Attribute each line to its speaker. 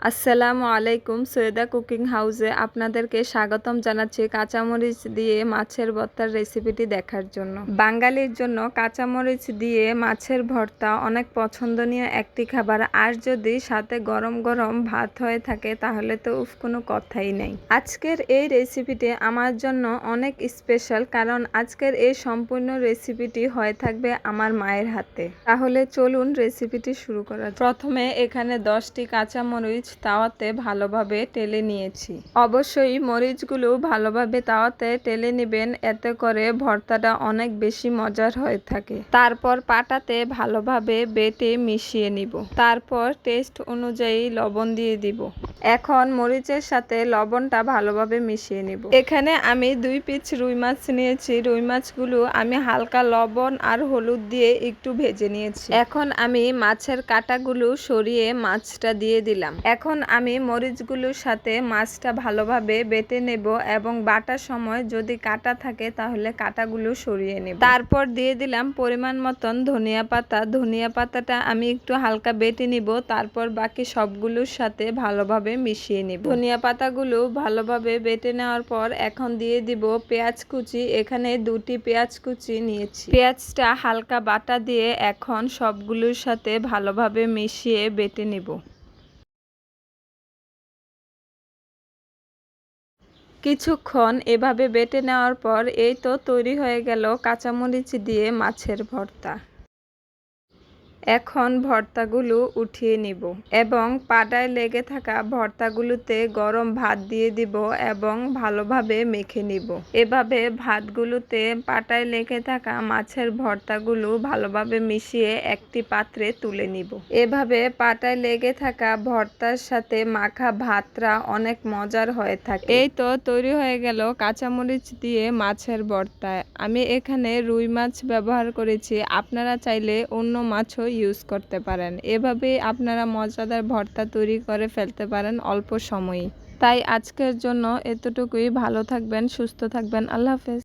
Speaker 1: আসসালামু আলাইকুম। সৈয়দা কুকিং হাউসে আপনাদেরকে স্বাগতম জানাচ্ছি কাঁচামরিচ দিয়ে মাছের ভর্তার রেসিপিটি দেখার জন্য। বাঙালির জন্য কাঁচামরিচ দিয়ে মাছের ভর্তা অনেক পছন্দনীয় একটি খাবার। আর যদি সাথে গরম গরম ভাত হয়ে থাকে তাহলে তো কোনো কথাই নেই। আজকের এই রেসিপিটি আমার জন্য অনেক স্পেশাল, কারণ আজকের এই সম্পূর্ণ রেসিপিটি হয়ে থাকবে আমার মায়ের হাতে। তাহলে চলুন রেসিপিটি শুরু করা যাক। প্রথমে এখানে 10টি কাঁচামরিচ তাওয়াতে ভালোভাবে টেলে নিয়েছি। অবশ্যই মরিচগুলো ভালোভাবে তাওয়াতে টেলে নেবেন, এতে করে ভর্তাটা অনেক বেশি মজার হয়ে থাকে। তারপর পাটাতে ভালোভাবে বেটে মিশিয়ে নিব। তারপর টেস্ট অনুযায়ী লবণ দিয়ে দিব। এখন মরিচের সাথে লবণটা ভালোভাবে মিশিয়ে নিব। এখানে আমি 2 পিস রুই মাছ নিয়েছি। রুই মাছগুলো আমি হালকা লবণ আর হলুদ দিয়ে একটু ভেজে নিয়েছি। এখন আমি মাছের কাঁটাগুলো সরিয়ে মাছটা দিয়ে দিলাম। এখন আমি মরিচগুলোর সাথে মাছটা ভালোভাবে বেটে নেব এবং বাটার সময় যদি কাঁটা থাকে তাহলে কাঁটাগুলো সরিয়ে নেব। তারপর দিয়ে দিলাম পরিমাণ মতন ধনিয়া পাতা। ধনিয়া পাতাটা আমি একটু হালকা বেটে নিব। তারপর বাকি সবগুলোর সাথে ভালোভাবে মিশিয়ে নিব। ধনিয়া পাতাগুলো ভালোভাবে বেটে নেওয়ার পর এখন দিয়ে দিব পেঁয়াজ কুচি। এখানে 2টি পেঁয়াজ কুচি নিয়েছি। পেঁয়াজটা হালকা বাটা দিয়ে এখন সবগুলোর সাথে ভালোভাবে মিশিয়ে বেটে নিব। কিছুক্ষণ এভাবে বেটে নেওয়ার পর এই তো তৈরি হয়ে গেল কাঁচামরিচ দিয়ে মাছের ভর্তা। এখন ভর্তাগুলো উঠিয়ে নিব এবং পাটায় লেগে থাকা ভর্তাগুলোতে গরম ভাত দিয়ে দিব এবং ভালোভাবে মেখে নিব। এভাবে ভাতগুলোতে পাটায় লেগে থাকা মাছের ভর্তাগুলো ভালোভাবে মিশিয়ে একটি পাত্রে তুলে নিব। এভাবে পাটায় লেগে থাকা ভর্তার সাথে মাখা ভাতটা অনেক মজার হয়ে থাকে। এই তো তৈরি হয়ে গেল কাঁচামরিচ দিয়ে মাছের ভর্তা। আমি এখানে রুই মাছ ব্যবহার করেছি, আপনারা চাইলে অন্য মাছও ইউজ করতে পারেন। এভাবে আপনারা মজাদার ভর্তা তৈরি করে ফেলতে পারেন অল্প সময়ে। তাই আজকের জন্য এতটুকুই। ভালো থাকবেন, সুস্থ থাকবেন। আল্লাহ হাফেজ।